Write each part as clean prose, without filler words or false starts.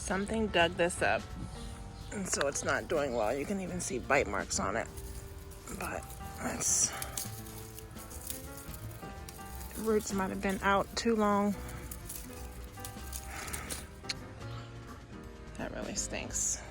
Something dug this up, and so it's not doing well. You can even see bite marks on it, but that's, the roots might have been out too long. That really stinks.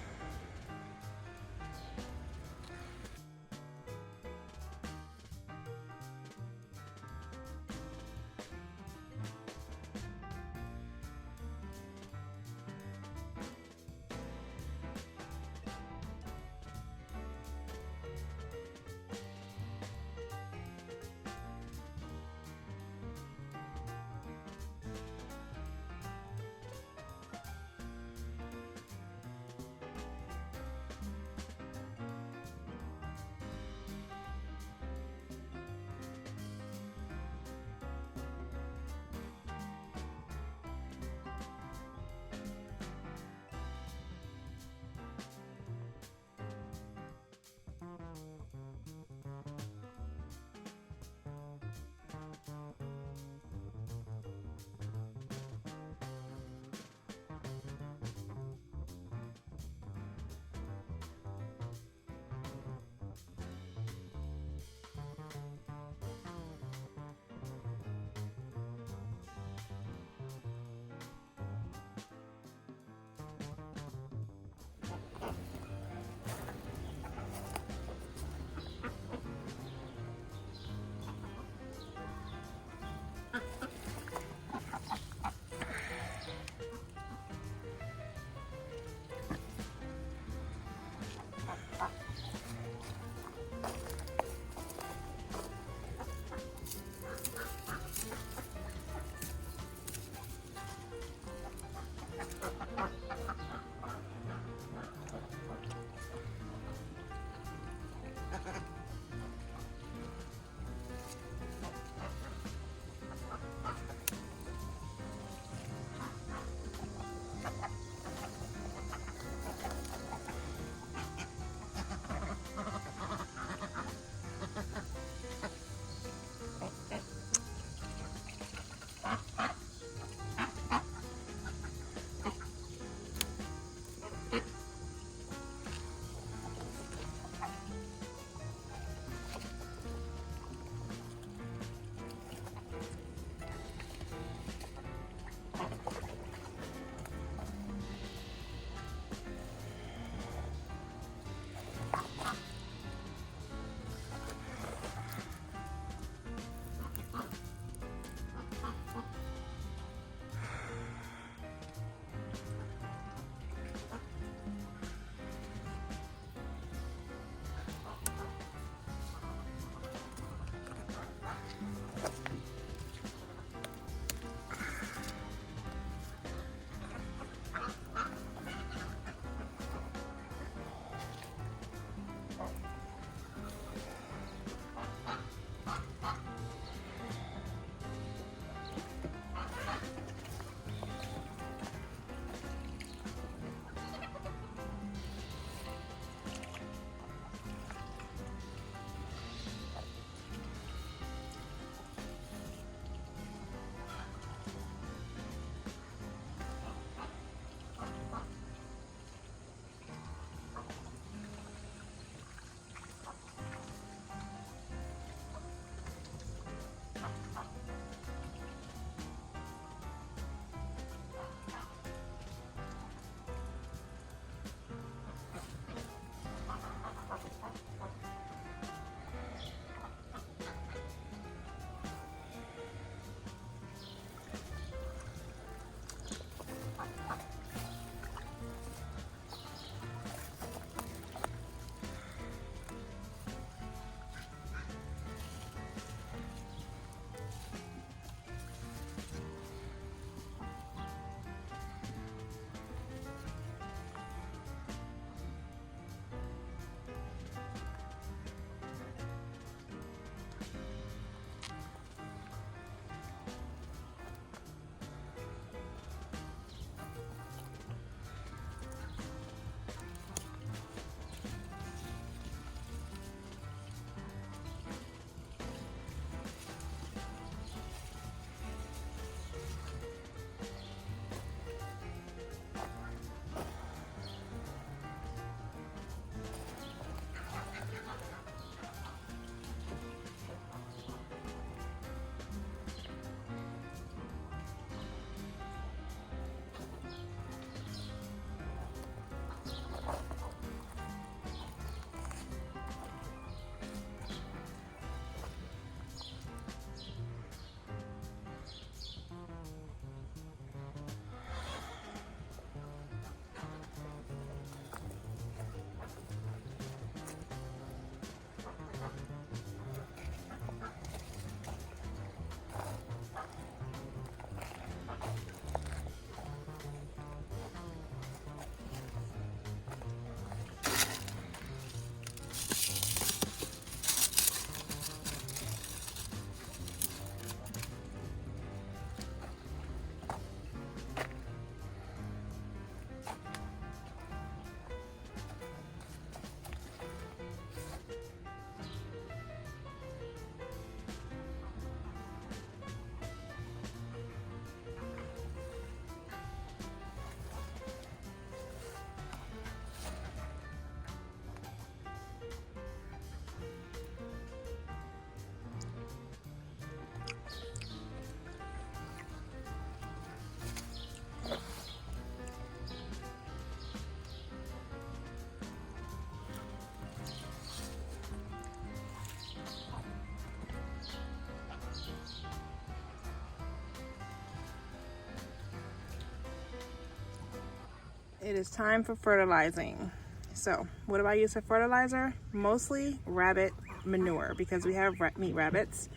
It is time for fertilizing. So what do I use for fertilizer? Mostly rabbit manure because we have meat rabbits.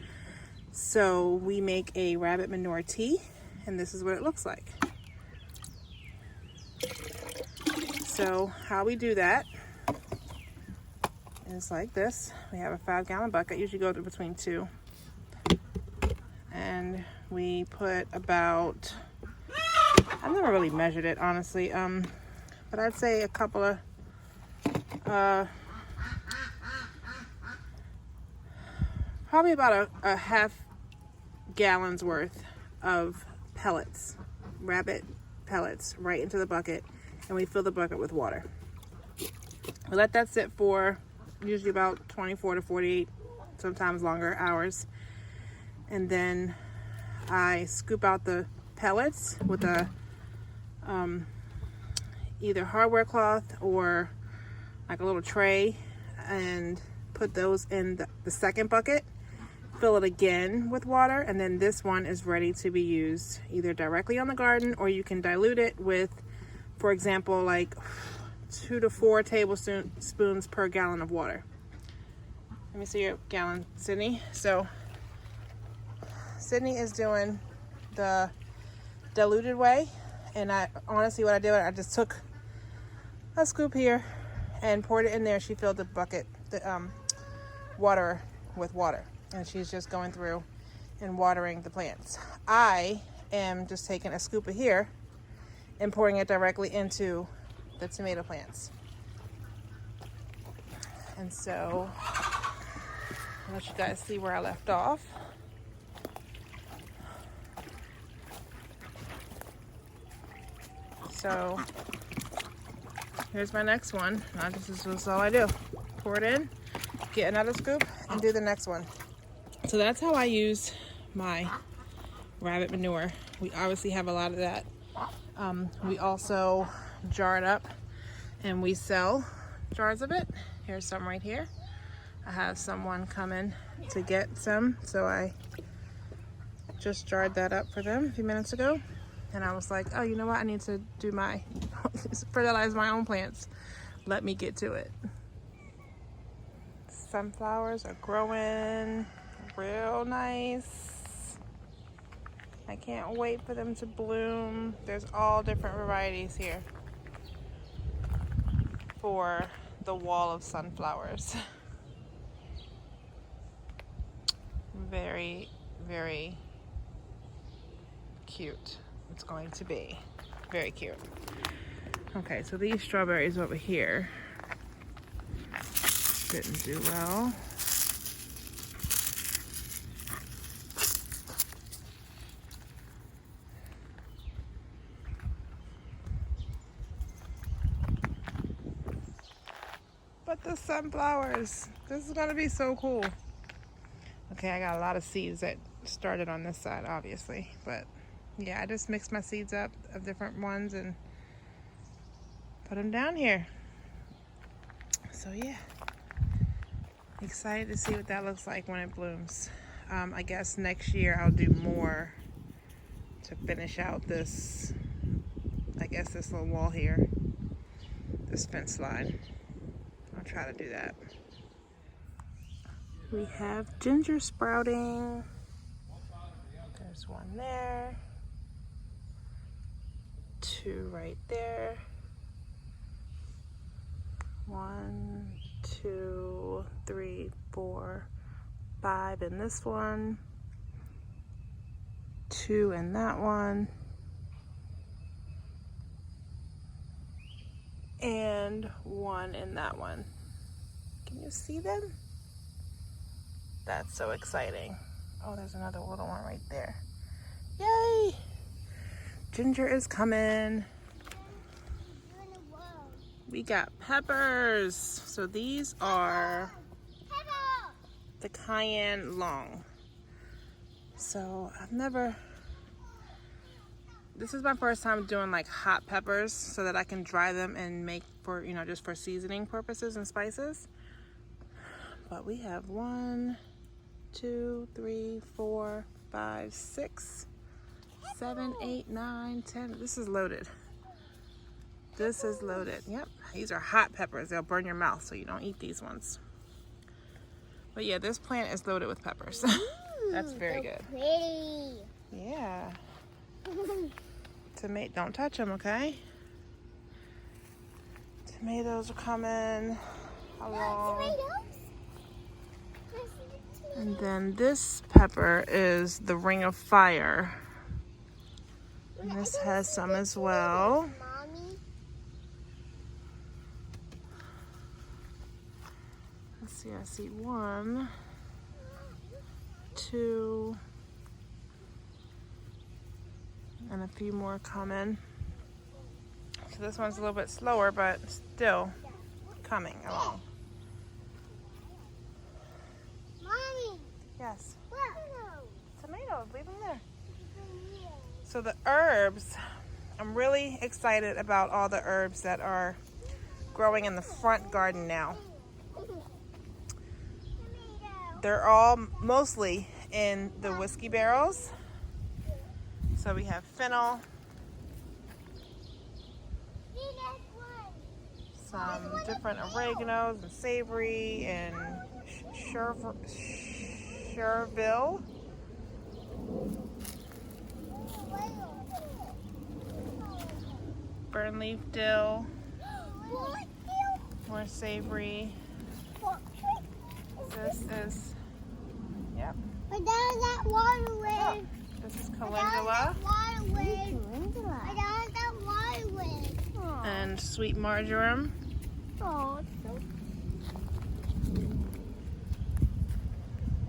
So we make a rabbit manure tea, and this is what it looks like. So how we do that is like this. We have a 5-gallon bucket, usually go to between 2. And we put about, I've never really measured it honestly, but I'd say a couple of, probably about a half gallon's worth of pellets, rabbit pellets, right into the bucket, and we fill the bucket with water. We let that sit for usually about 24 to 48, sometimes longer hours. And then I scoop out the pellets with a either hardware cloth or like a little tray, and put those in the second bucket, fill it again with water, and then this one is ready to be used either directly on the garden, or you can dilute it with, for example, like 2 to 4 tablespoons per gallon of water. Let me see your gallon, Sydney. So Sydney is doing the diluted way, and I honestly, what I did, I just took a scoop here and poured it in there. She filled the bucket, the water with water, and she's just going through and watering the plants. I am just taking a scoop of here and pouring it directly into the tomato plants. And so I'll let you guys see where I left off. So here's my next one. Now this is all I do. Pour it in, get another scoop, and do the next one. So that's how I use my rabbit manure. We obviously have a lot of that. We also jar it up and we sell jars of it. Here's some right here. I have someone coming to get some, so I just jarred that up for them a few minutes ago. And I was like, oh, you know what? I need to do fertilize my own plants. Let me get to it. Sunflowers are growing real nice. I can't wait for them to bloom. There's all different varieties here for the wall of sunflowers. Very, very cute. It's going to be very cute. Okay, so these strawberries over here didn't do well. But the sunflowers, this is gonna be so cool. Okay, I got a lot of seeds that started on this side, obviously, but yeah, I just mixed my seeds up of different ones and put them down here. So yeah, excited to see what that looks like when it blooms. I guess next year I'll do more to finish out this, I guess this little wall here, this fence line. I'll try to do that. We have ginger sprouting. There's one there. 2 right there. 1, 2, 3, 4, 5 in this one. 2 in that one. And 1 in that one. Can you see them? That's so exciting. Oh, there's another little one right there. Yay! Ginger is coming. We got peppers. So these are the cayenne long. So this is my first time doing like hot peppers so that I can dry them and make for, just for seasoning purposes and spices. But we have 1, 2, 3, 4, 5, 6, 7, 8, 9, 10. This is loaded. This is loaded. Yep, these are hot peppers. They'll burn your mouth, so you don't eat these ones. But yeah, this plant is loaded with peppers. That's very good. Pretty. Yeah. Tomato, don't touch them, okay? Tomatoes are coming along. And then this pepper is the Ring of Fire. And this has some as well. Let's see, I see 1, 2, and a few more coming. So this one's a little bit slower, but still coming along. Mommy. Yes. What? Tomatoes, leave them there. So the herbs, I'm really excited about all the herbs that are growing in the front garden now. They're all mostly in the whiskey barrels. So we have fennel, some different oreganos and savory and chervil. Burn leaf dill, more savory. This is, yep. But down that waterway. Oh, this is calendula and sweet marjoram. Oh,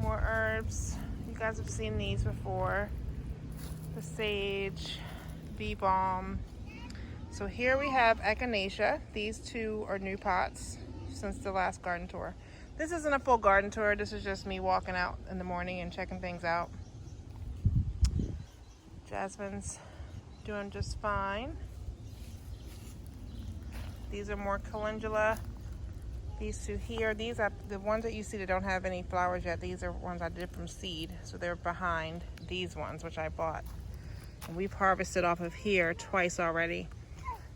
More herbs. You guys have seen these before. The sage, bee balm. So here we have echinacea. These 2 are new pots since the last garden tour. This isn't a full garden tour. This is just me walking out in the morning and checking things out. Jasmine's doing just fine. These are more calendula. These 2 here, these are the ones that you see that don't have any flowers yet. These are ones I did from seed, so they're behind these ones, which I bought. And we've harvested off of here twice already.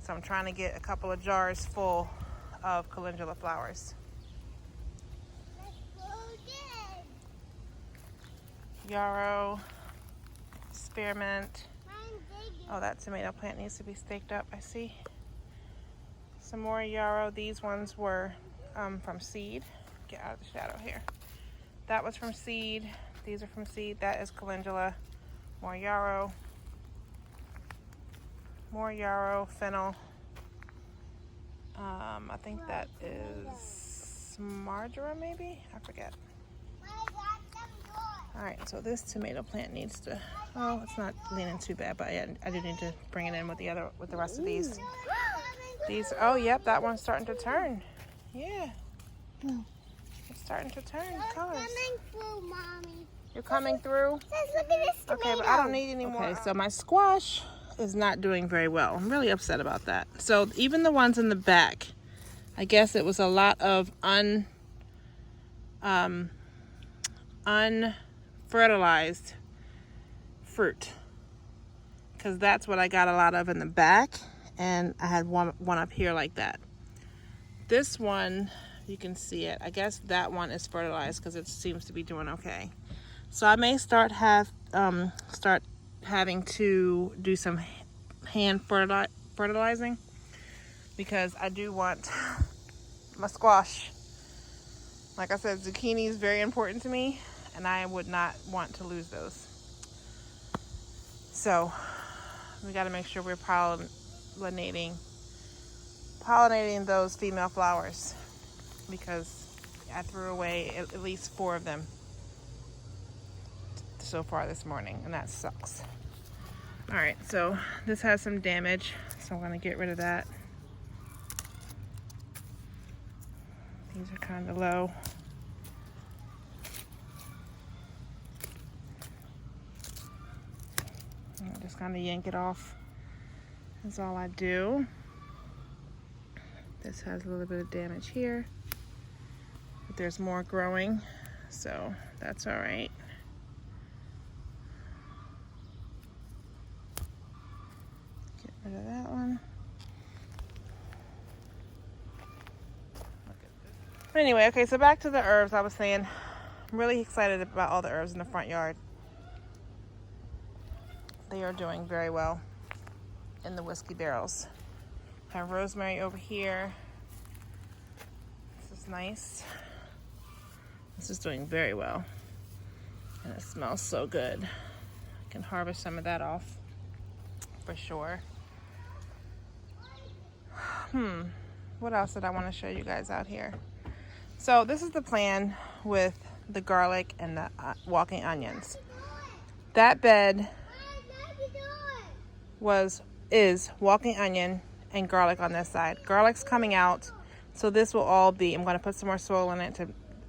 So I'm trying to get a couple of jars full of calendula flowers. Yarrow, spearmint. Oh, that tomato plant needs to be staked up, I see. Some more yarrow. These ones were from seed. Get out of the shadow here. That was from seed. These are from seed. That is calendula. More yarrow. More yarrow, fennel. I think that is marjoram, maybe? I forget. All right, so this tomato plant needs to, oh, it's not leaning too bad, but I do need to bring it in with the rest of these. These, oh, yep, that one's starting to turn. Yeah. It's starting to turn colors. I'm coming through, Mommy. You're coming through? Says, look at this tomato. Okay, but I don't need any more. Okay, so my squash is not doing very well. I'm really upset about that. So even the ones in the back, I guess it was a lot of unfertilized fruit, because that's what I got a lot of in the back, and I had one up here like that. This one, you can see it. I guess that one is fertilized because it seems to be doing okay. So I may start having to do some hand fertilizing, because I do want my squash. Like I said, zucchini is very important to me, and I would not want to lose those. So we got to make sure we're pollinating those female flowers, because I threw away at least 4 of them so far this morning, and that sucks. All right, so this has some damage, so I'm going to get rid of that. These are kind of low. I'll just kind of yank it off. That's all I do. This has a little bit of damage here, but there's more growing, so that's all right. Get rid of that one. But anyway, okay, so back to the herbs. I was saying, I'm really excited about all the herbs in the front yard. They are doing very well in the whiskey barrels. I have rosemary over here. This is nice. This is doing very well. And it smells so good. I can harvest some of that off for sure. What else did I want to show you guys out here? So this is the plan with the garlic and the walking onions. That bed is walking onion and garlic on this side. Garlic's coming out, so this will all be, I'm going to put some more soil in it.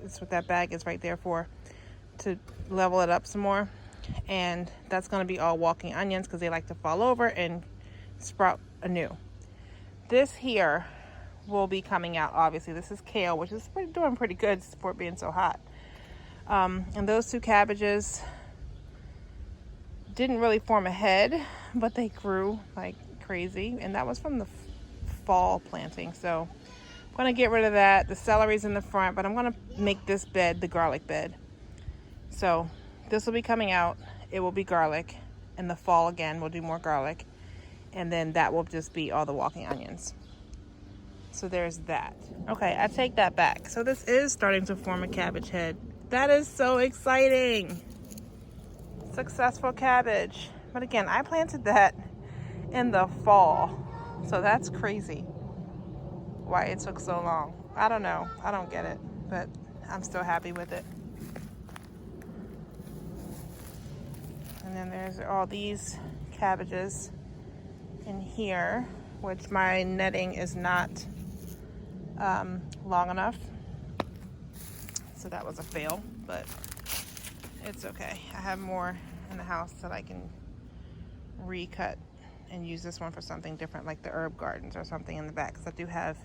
That's what that bag is right there for, to level it up some more. And that's going to be all walking onions because they like to fall over and sprout anew. This here will be coming out, obviously. This is kale, which is doing pretty good for it being so hot. And those two cabbages didn't really form a head, but they grew like crazy. And that was from the fall planting. So I'm going to get rid of that. The celery's in the front, but I'm going to make this bed the garlic bed. So this will be coming out. It will be garlic. In the fall again, we'll do more garlic. And then that will just be all the walking onions. So there's that. Okay, I take that back. So this is starting to form a cabbage head. That is so exciting. Successful cabbage. But again, I planted that in the fall. So that's crazy why it took so long. I don't know. I don't get it. But I'm still happy with it. And then there's all these cabbages in here, which my netting is not long enough. So that was a fail, but it's okay. I have more in the house that I can recut and use this one for something different, like the herb gardens or something in the back, because I do have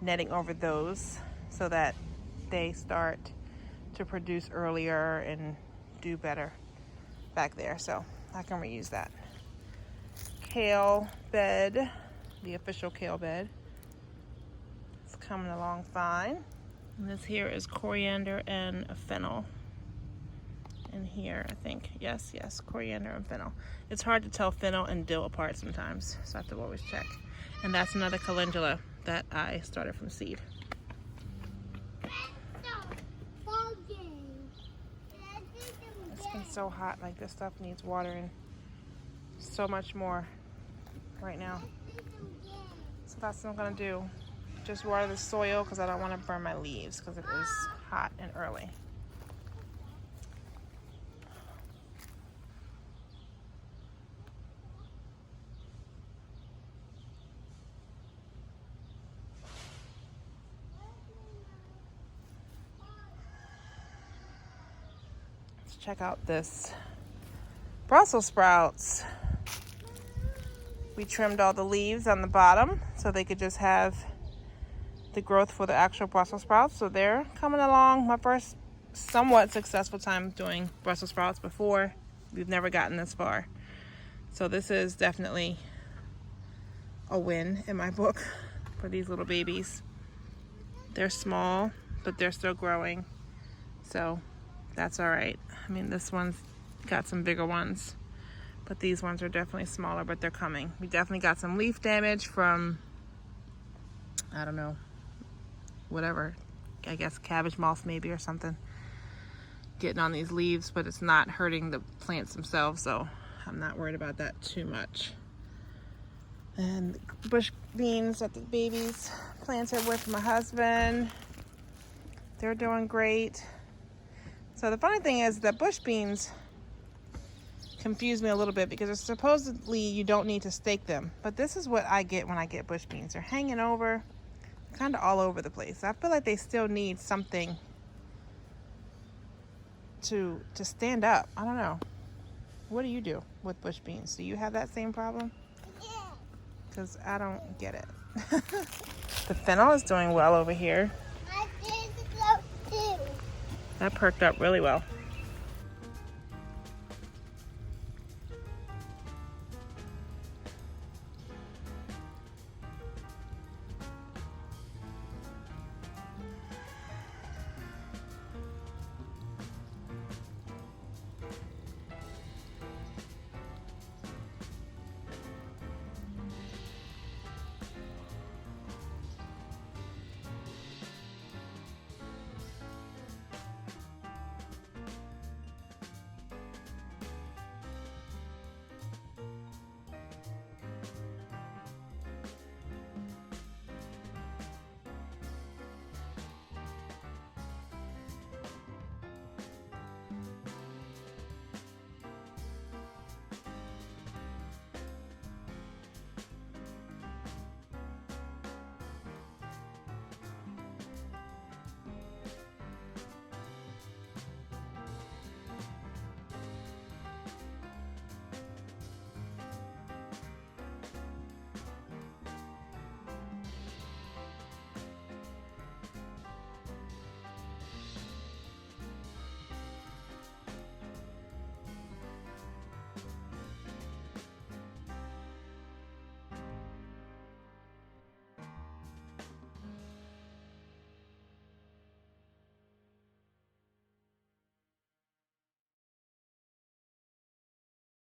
netting over those so that they start to produce earlier and do better back there. So I can reuse that. Kale bed, the official kale bed. It's coming along fine. And this here is coriander and fennel. In here, I think. Yes, coriander and fennel. It's hard to tell fennel and dill apart sometimes, so I have to always check. And that's another calendula that I started from seed. It's been so hot, like this stuff needs watering so much more right now. So that's what I'm gonna do. Just water the soil because I don't want to burn my leaves because it is hot and early. Let's check out this Brussels sprouts. We trimmed all the leaves on the bottom so they could just have the growth for the actual Brussels sprouts. So they're coming along. My first somewhat successful time doing Brussels sprouts before. We've never gotten this far. So this is definitely a win in my book for these little babies. They're small, but they're still growing. So that's all right. I mean, this one's got some bigger ones, but these ones are definitely smaller, but they're coming. We definitely got some leaf damage from, I don't know, whatever, I guess cabbage moth maybe or something getting on these leaves, but it's not hurting the plants themselves, so I'm not worried about that too much. And bush beans that the babies planted with my husband, they're doing great. So the funny thing is that bush beans confuse me a little bit because supposedly you don't need to stake them, but this is what I get when I get bush beans. They're hanging over, kind of all over the place. I feel like they still need something to stand up. I don't know. What do you do with bush beans? Do you have that same problem? Yeah. Because I don't get it. The fennel is doing well over here. I did the too. That perked up really well.